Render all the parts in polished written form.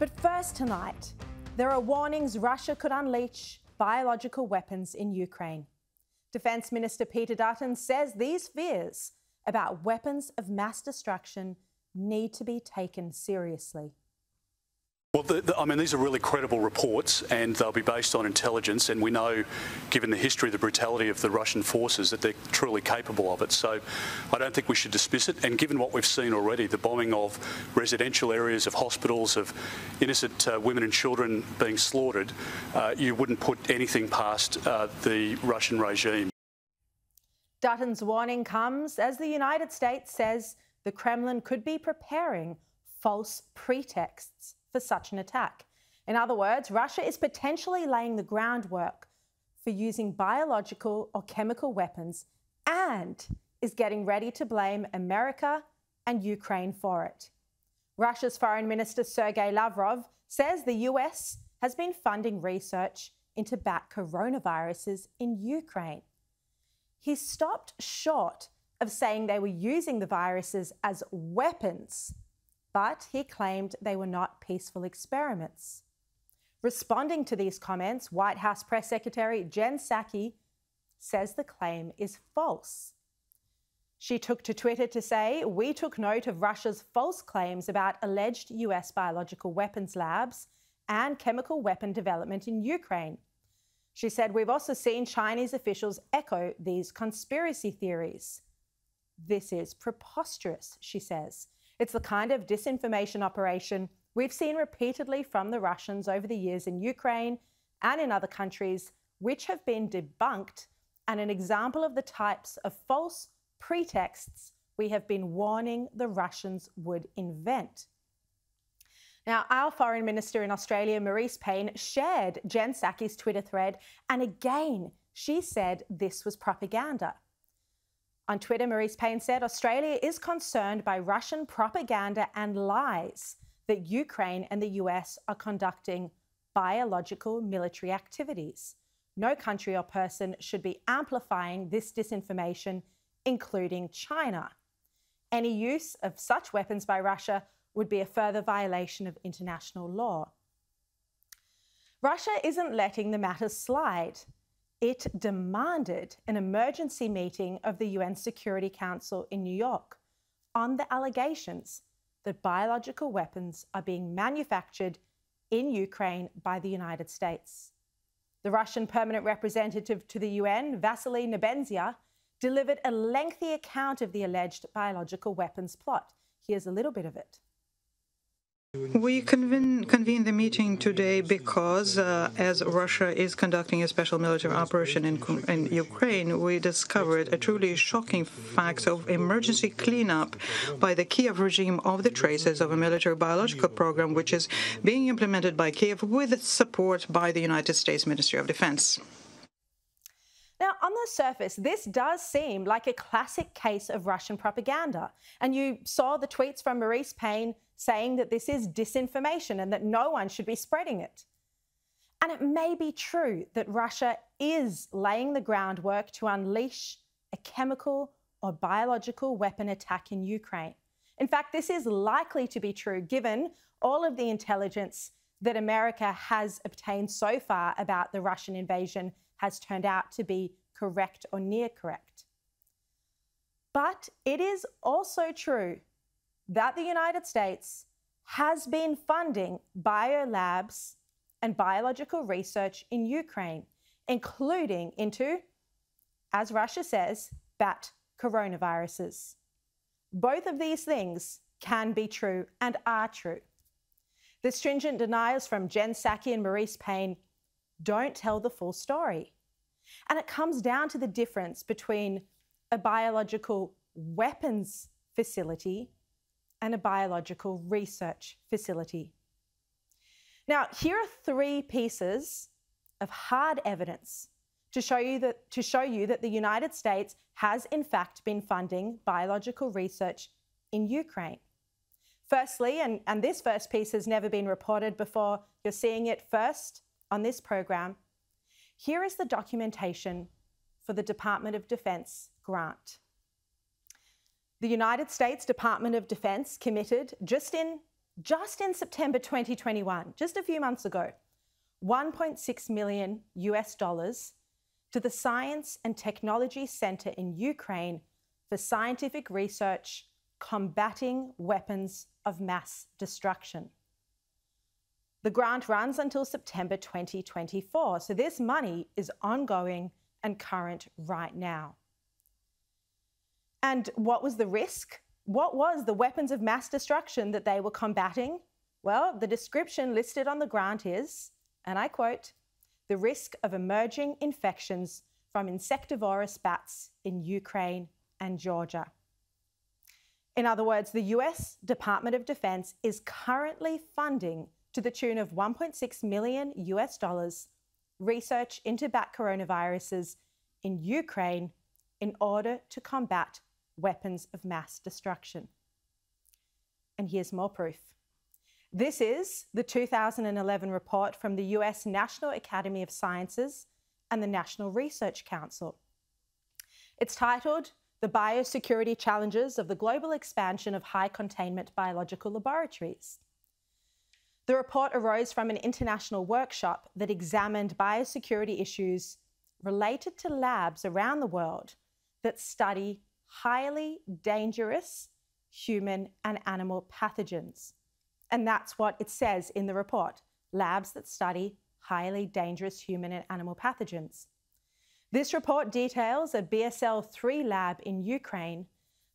But first tonight, there are warnings Russia could unleash biological weapons in Ukraine. Defence Minister Peter Dutton says these fears about weapons of mass destruction need to be taken seriously. Well, I mean, these are really credible reports and they'll be based on intelligence, and we know, given the history, the brutality of the Russian forces, that they're truly capable of it. So I don't think we should dismiss it, and given what we've seen already, the bombing of residential areas, of hospitals, of innocent women and children being slaughtered, you wouldn't put anything past the Russian regime. Dutton's warning comes as the United States says the Kremlin could be preparing false pretexts for such an attack. In other words, Russia is potentially laying the groundwork for using biological or chemical weapons and is getting ready to blame America and Ukraine for it. Russia's Foreign Minister Sergei Lavrov says the US has been funding research into bat coronaviruses in Ukraine. He stopped short of saying they were using the viruses as weapons, but he claimed they were not peaceful experiments. Responding to these comments, White House Press Secretary Jen Psaki says the claim is false. She took to Twitter to say, "We took note of Russia's false claims about alleged US biological weapons labs and chemical weapon development in Ukraine." She said, "We've also seen Chinese officials echo these conspiracy theories." This is preposterous, she says. It's the kind of disinformation operation we've seen repeatedly from the Russians over the years in Ukraine and in other countries, which have been debunked, and an example of the types of false pretexts we have been warning the Russians would invent. Now, our Foreign Minister in Australia, Marise Payne, shared Jen Psaki's Twitter thread, and again, she said this was propaganda. On Twitter, Marise Payne said, "Australia is concerned by Russian propaganda and lies that Ukraine and the US are conducting biological military activities. No country or person should be amplifying this disinformation, including China. Any use of such weapons by Russia would be a further violation of international law." Russia isn't letting the matter slide. It demanded an emergency meeting of the UN Security Council in New York on the allegations that biological weapons are being manufactured in Ukraine by the United States. The Russian permanent representative to the UN, Vasily Nebenzia, delivered a lengthy account of the alleged biological weapons plot. Here's a little bit of it. We convened the meeting today because, as Russia is conducting a special military operation in Ukraine, we discovered a truly shocking fact of emergency cleanup by the Kiev regime of the traces of a military biological program which is being implemented by Kiev with support by the United States Ministry of Defense. Now, on the surface, this does seem like a classic case of Russian propaganda. And you saw the tweets from Marise Payne saying that this is disinformation and that no one should be spreading it. And it may be true that Russia is laying the groundwork to unleash a chemical or biological weapon attack in Ukraine. In fact, this is likely to be true given all of the intelligence that America has obtained so far about the Russian invasion has turned out to be correct or near correct. But it is also true that the United States has been funding biolabs and biological research in Ukraine, including into, as Russia says, bat coronaviruses. Both of these things can be true and are true. The stringent denials from Jen Psaki and Marise Payne don't tell the full story. And it comes down to the difference between a biological weapons facility and a biological research facility. Now, here are 3 pieces of hard evidence to show you that the United States has in fact been funding biological research in Ukraine. Firstly, and this first piece has never been reported before, you're seeing it first on this program. Here is the documentation for the Department of Defense grant. The United States Department of Defense committed, just in just in September 2021, just a few months ago, $1.6 million to the Science and Technology Center in Ukraine for scientific research combating weapons of mass destruction. The grant runs until September 2024, so this money is ongoing and current right now. And what was the risk? What was the weapons of mass destruction that they were combating? Well, the description listed on the grant is, and I quote, the risk of emerging infections from insectivorous bats in Ukraine and Georgia. In other words, the US Department of Defense is currently funding to the tune of $1.6 million research into bat coronaviruses in Ukraine in order to combat weapons of mass destruction. And here's more proof. This is the 2011 report from the US National Academy of Sciences and the National Research Council. It's titled The Biosecurity Challenges of the Global Expansion of High Containment Biological Laboratories. The report arose from an international workshop that examined biosecurity issues related to labs around the world that study highly dangerous human and animal pathogens. And that's what it says in the report, labs that study highly dangerous human and animal pathogens. This report details a BSL-3 lab in Ukraine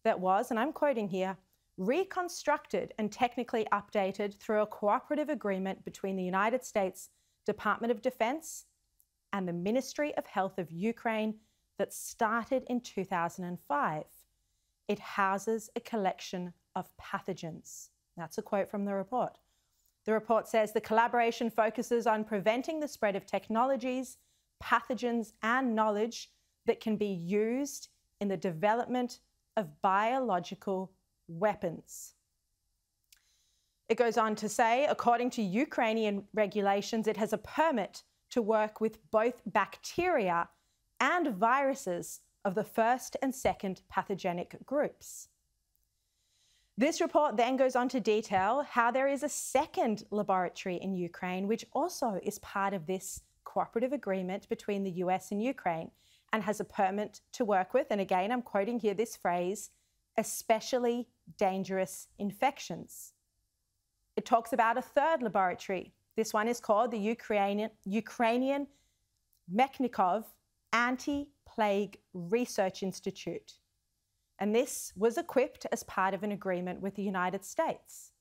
that was, and I'm quoting here, reconstructed and technically updated through a cooperative agreement between the United States Department of Defense and the Ministry of Health of Ukraine that started in 2005. It houses a collection of pathogens. That's a quote from the report. The report says the collaboration focuses on preventing the spread of technologies, pathogens, and knowledge that can be used in the development of biological weapons. It goes on to say, according to Ukrainian regulations, it has a permit to work with both bacteria and viruses of the first and second pathogenic groups. This report then goes on to detail how there is a second laboratory in Ukraine, which also is part of this cooperative agreement between the US and Ukraine and has a permit to work with, and again, I'm quoting here this phrase, especially dangerous infections. It talks about a third laboratory. This one is called the Ukrainian Mechnikov Anti-Plague Research Institute. And this was equipped as part of an agreement with the United States.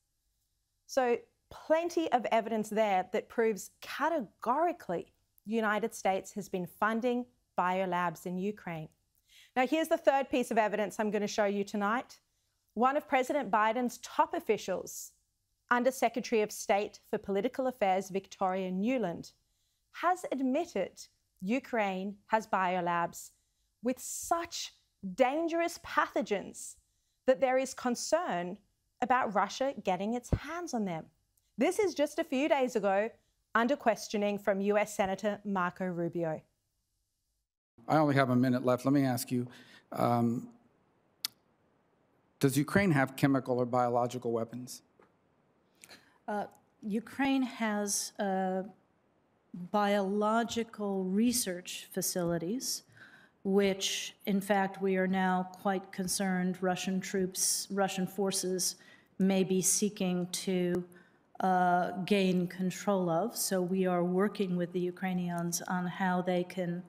So plenty of evidence there that proves categorically the United States has been funding biolabs in Ukraine. Now, here's the third piece of evidence I'm going to show you tonight. One of President Biden's top officials, Under Secretary of State for Political Affairs Victoria Nuland, has admitted Ukraine has biolabs with such dangerous pathogens that there is concern about Russia getting its hands on them. This is just a few days ago under questioning from US Senator Marco Rubio. I only have a minute left. Let me ask you, does Ukraine have chemical or biological weapons? Ukraine has biological research facilities, which, in fact, we are now quite concerned Russian troops, Russian forces may be seeking to gain control of. So we are working with the Ukrainians on how they can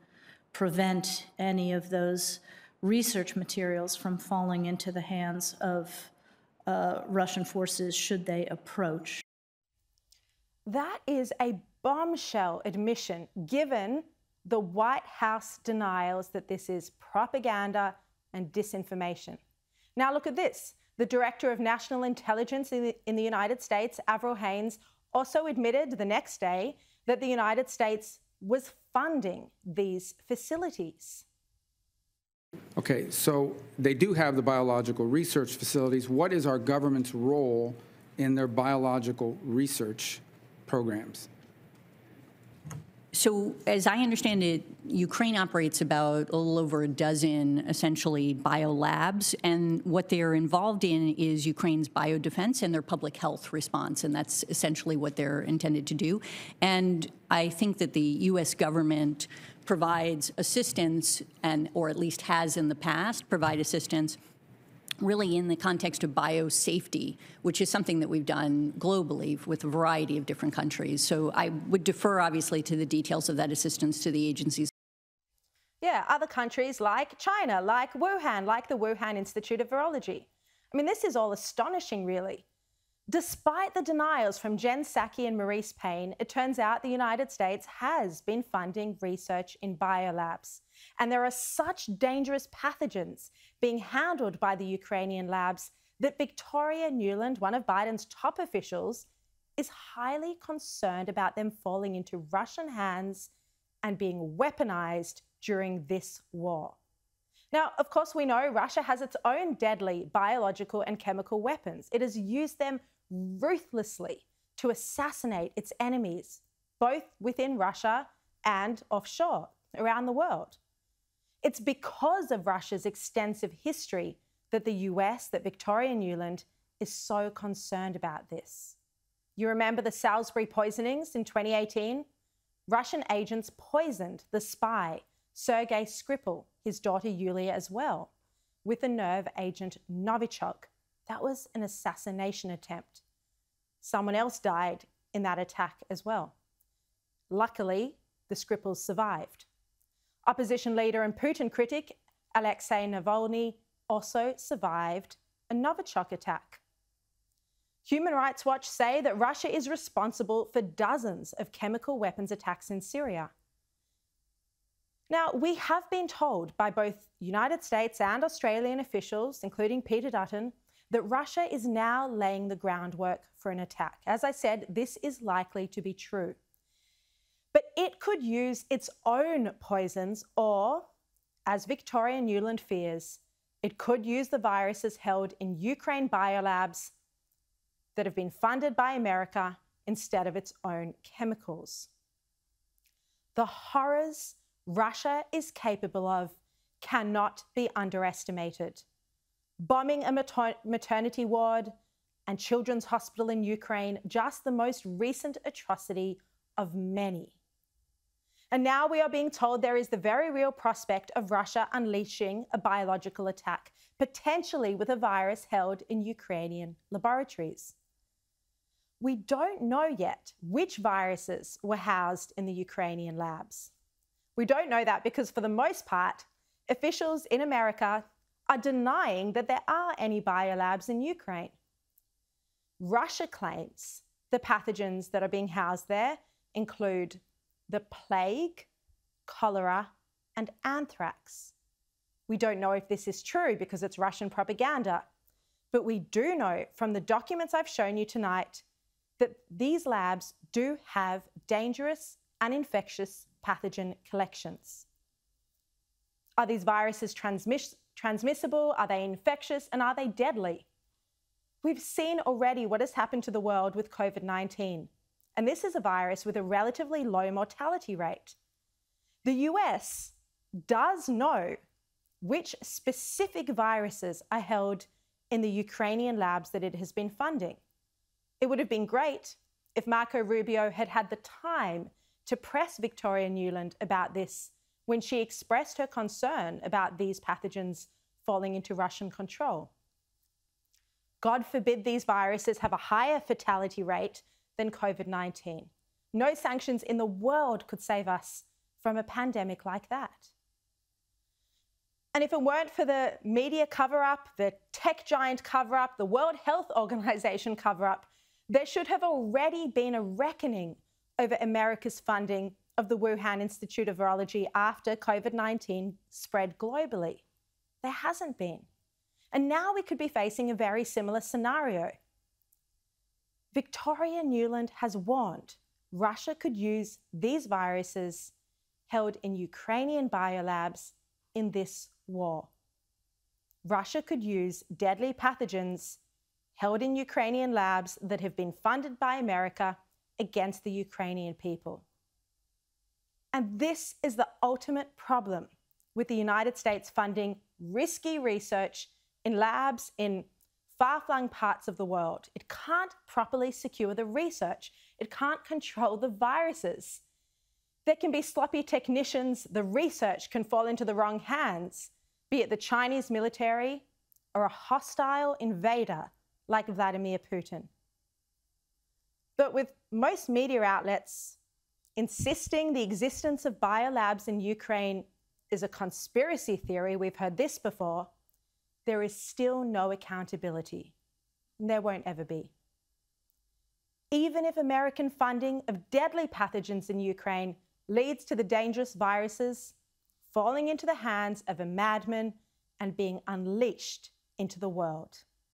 prevent any of those research materials from falling into the hands of Russian forces should they approach. That is a bombshell admission, given the White House denials that this is propaganda and disinformation. Now look at this. The Director of National Intelligence in the United States, Avril Haines, also admitted the next day that the United States was funding these facilities. Okay, so they do have the biological research facilities. What is our government's role in their biological research programs? So as I understand it, Ukraine operates about a little over a dozen, essentially, biolabs, and what they're involved in is Ukraine's biodefense and their public health response, and that's essentially what they're intended to do. And I think that the U.S. government provides assistance, or at least has in the past provide assistance, really in the context of biosafety, which is something that we've done globally with a variety of different countries. So I would defer, obviously, to the details of that assistance to the agencies. Yeah, other countries like China, like Wuhan, like the Wuhan Institute of Virology. I mean, this is all astonishing, really. Despite the denials from Jen Psaki and Maurice Payne, it turns out the United States has been funding research in biolabs. And there are such dangerous pathogens being handled by the Ukrainian labs that Victoria Nuland, one of Biden's top officials, is highly concerned about them falling into Russian hands and being weaponized during this war. Now, of course, we know Russia has its own deadly biological and chemical weapons. It has used them ruthlessly to assassinate its enemies, both within Russia and offshore around the world. It's because of Russia's extensive history that the US, that Victoria Nuland, is so concerned about this. You remember the Salisbury poisonings in 2018? Russian agents poisoned the spy, Sergei Skripal, his daughter Yulia as well, with the nerve agent Novichok. That was an assassination attempt. Someone else died in that attack as well. Luckily, the Skripals survived. Opposition leader and Putin critic Alexei Navalny also survived a Novichok attack. Human Rights Watch say that Russia is responsible for dozens of chemical weapons attacks in Syria. Now, we have been told by both United States and Australian officials, including Peter Dutton, that Russia is now laying the groundwork for an attack. As I said, this is likely to be true. But it could use its own poisons, or, as Victoria Nuland fears, it could use the viruses held in Ukraine biolabs that have been funded by America instead of its own chemicals. The horrors Russia is capable of cannot be underestimated. Bombing a maternity ward and children's hospital in Ukraine, just the most recent atrocity of many. And now we are being told there is the very real prospect of Russia unleashing a biological attack, potentially with a virus held in Ukrainian laboratories. We don't know yet which viruses were housed in the Ukrainian labs. We don't know that because, for the most part, officials in America are denying that there are any biolabs in Ukraine. Russia claims the pathogens that are being housed there include the plague, cholera, and anthrax. We don't know if this is true because it's Russian propaganda, but we do know from the documents I've shown you tonight that these labs do have dangerous and infectious pathogen collections. Are these viruses transmissible? Are they infectious? And are they deadly? We've seen already what has happened to the world with COVID-19. And this is a virus with a relatively low mortality rate. The US does know which specific viruses are held in the Ukrainian labs that it has been funding. It would have been great if Marco Rubio had had the time to press Victoria Nuland about this when she expressed her concern about these pathogens falling into Russian control. God forbid these viruses have a higher fatality rate than COVID-19. No sanctions in the world could save us from a pandemic like that. And if it weren't for the media cover-up, the tech giant cover-up, the World Health Organization cover-up, there should have already been a reckoning over America's funding of the Wuhan Institute of Virology after COVID-19 spread globally. There hasn't been. And now we could be facing a very similar scenario. Victoria Nuland has warned Russia could use these viruses held in Ukrainian biolabs in this war. Russia could use deadly pathogens held in Ukrainian labs that have been funded by America against the Ukrainian people. And this is the ultimate problem with the United States funding risky research in labs in far-flung parts of the world. It can't properly secure the research. It can't control the viruses. There can be sloppy technicians. The research can fall into the wrong hands, be it the Chinese military or a hostile invader like Vladimir Putin. But with most media outlets insisting the existence of biolabs in Ukraine is a conspiracy theory, we've heard this before, there is still no accountability, and there won't ever be. Even if American funding of deadly pathogens in Ukraine leads to the dangerous viruses falling into the hands of a madman and being unleashed into the world.